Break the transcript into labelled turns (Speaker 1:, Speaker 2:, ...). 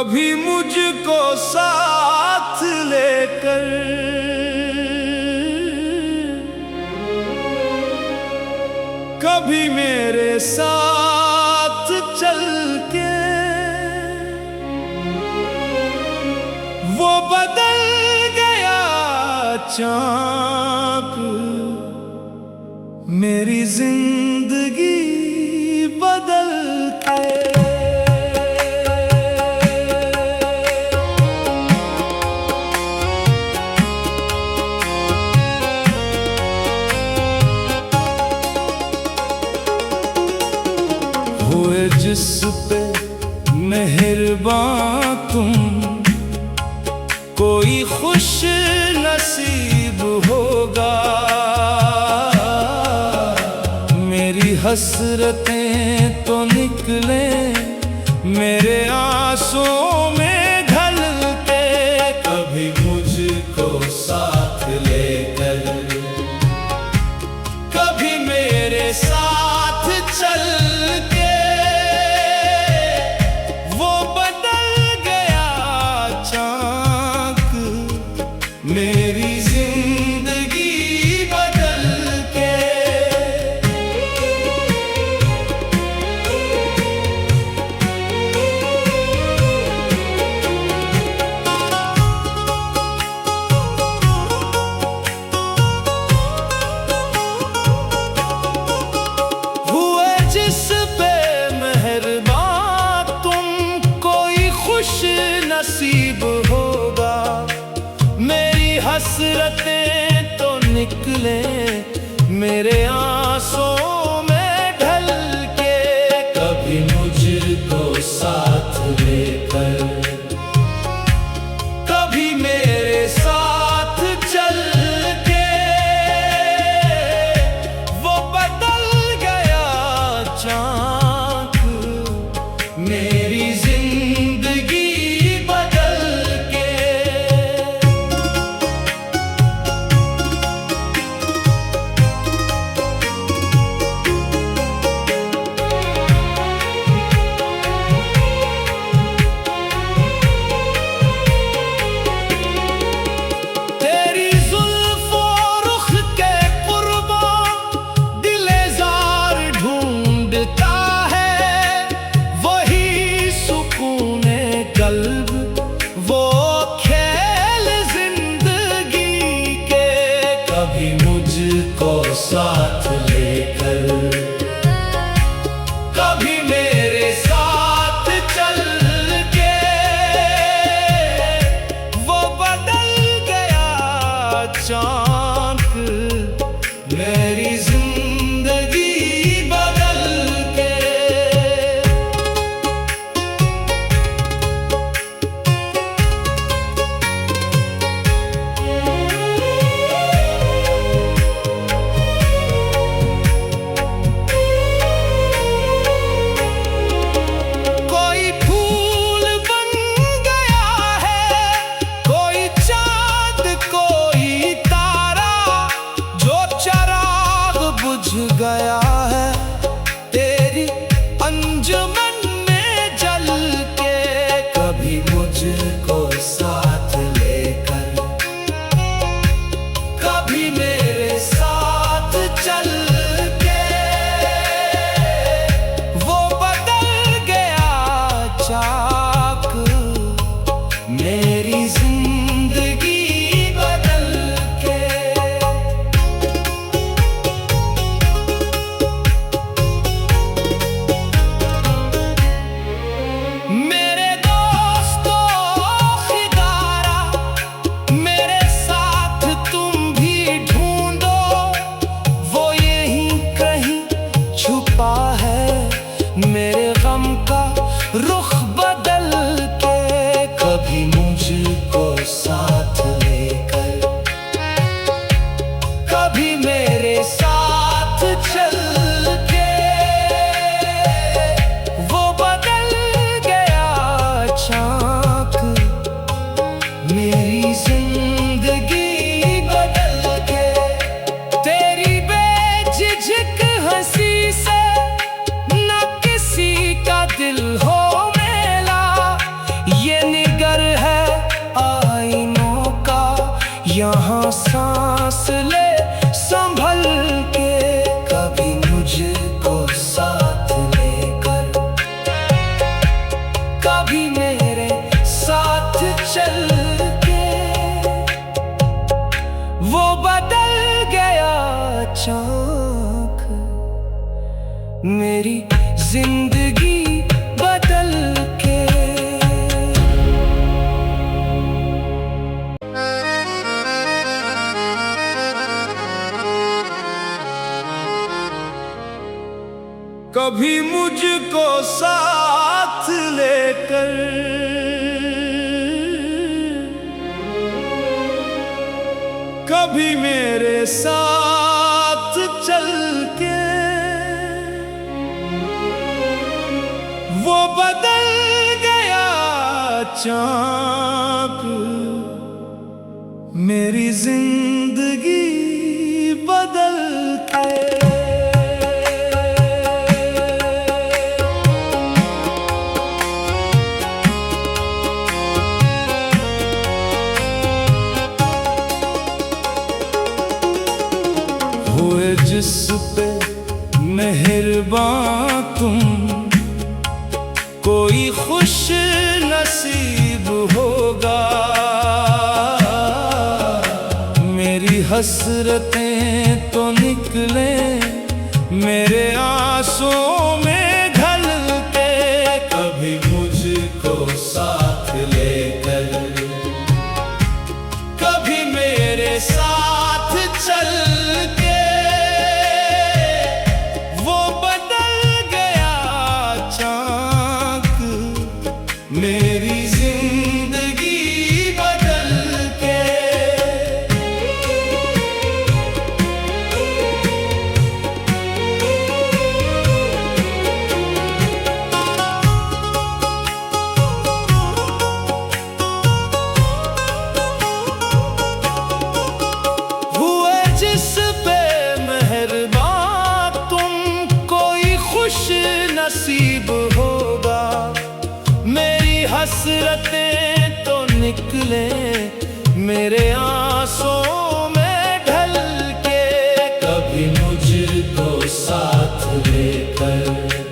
Speaker 1: कभी मुझको साथ लेकर कभी मेरे साथ चल के वो बदल गया चाँक मेरी जिंदगी बदल के। हुए जिस पे मेहरबान तुम, कोई खुश नसीब होगा। मेरी हसरतें तो निकले मेरे आंसुओं में ढल के, कभी मुझको साथ लेकर कभी मेरे साथ चल के वो बदल गया चाँक मेरी जिंदगी बदल के। हुए जिस पे मेहरबान तुम, कोई खुश नसीब होगा। मेरी हसरतें तो निकले मेरे आंसुओं में ढल के, कभी मुझको साथ लेकर कभी मेरे साथ चल के वो बदल गया चाँक मेरी जिंदगी बदल के। तेरी जुल्फों रुख के कुर्बान दिलेज़ार ढूंढता है, वही सुकूने कल्ब वो खेल जिंदगी के, कभी मुझको साथ लेकर कभी मेरे साथ चल के वो बदल गया चाँक मेरी जिंदगी बदल के। कोई फूल बन गया है, कोई चाँद कोई तारा, जो चराग बुझ गया है तेरी अंजुमन में जल के, कभी मुझको साथ लेकर कभी मेरे साथ चल के वो बदल गया चाँक मेरी जिंदगी बदल के। मेरे दोस्तों खिदारा, मेरे साथ तुम भी ढूंढो, वो यहीं कहीं छुपा है मेरे गम का रुख बदल के, कभी मुझको साथ लेकर कभी मेरे साथ चल के वो बदल गया चाँक मेरी जिंदगी बदल के। तेरी बेझिझक हंसी से न किसी का दिल हो मेला, ये चाक, मेरी जिंदगी बदल के।
Speaker 2: कभी मुझको साथ लेकर, कभी मेरे साथ चल के, वो बदल गया चाक, मेरी जिंदगी बदल के। हुए जिस पे मेहरबान तुम, कोई खुश नसीब होगा। मेरी हसरतें तो निकले मेरे आंसुओं में ढल के। कभी मुझको साथ लेकर, कभी मेरे साथ चल के, मेरी जिंदगी बदल के। हुए जिस पे मेहरबान तुम, कोई खुश नसीब होगा। मेरी हसरतें तो निकले मेरे आंसुओं में ढल के। कभी मुझको साथ लेकर,